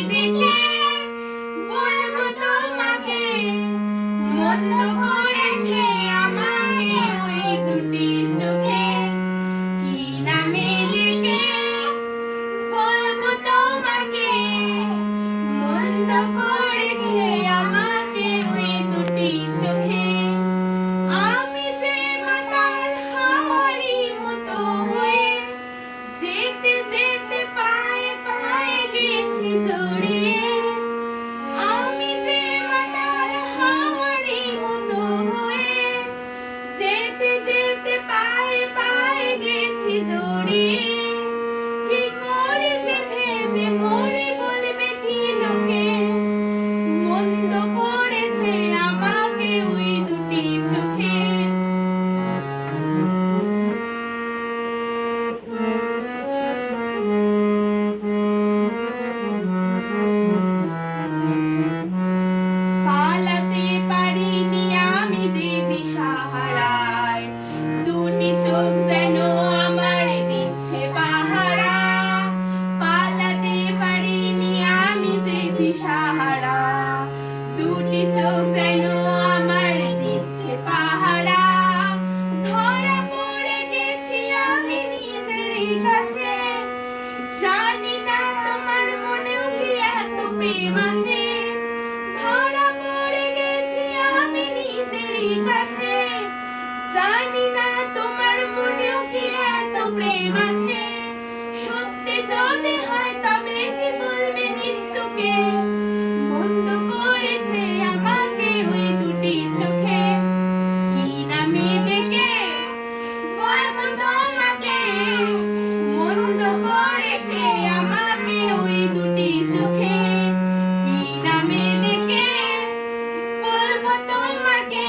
দেখে বলবো তোমাকে মন্দ করেছে আমাকে ওই দুটি চোখে কি নামে ডেকে বলবো তোমাকে মন্দ করেছে আমাকে ওই দুটি চোখে আমি যে মাতাল হাওয়ারি মতো হয়ে যেতে যেতে পায়ে পায়ে গেছি জড়িয়ে আমি যে মাতাল হাওয়ারি মতো হয়ে যেতে যেতে পায়ে পায়ে গেছি জড়িয়ে কি করে যে ভেবে মরে বলবে কি লোকে মন্দ করেছে আমাকে ওই দুটি চোখে পালাতে পারিনি আমি যে দিশাহারায় দুটি চোখ যেন আমার দিচ্ছে পাহারা পালাতে পারিনি আমি যে দিশাহারা দুটি চোখ যেন আমার দিচ্ছে পাহারা ধরা পড়ে গেছি আমি নিজেরই কাছে জানি না তোমার মনেও কি এত প্রেম আছে ধরা পড়ে গেছি আমি নিজেরই কাছে জানি না তোমার মনেও কি এত প্রেম আছে সত্যি যদি হয় তবে কি বলবে নিত্যকে মন্দ করেছে আমাকে ওই দুটি চোখে কি নামে ডেকে বলবো তোমাকে মন্দ করেছে আমাকে ওই দুটি চোখে কি নামে ডেকে বলবো তোমাকে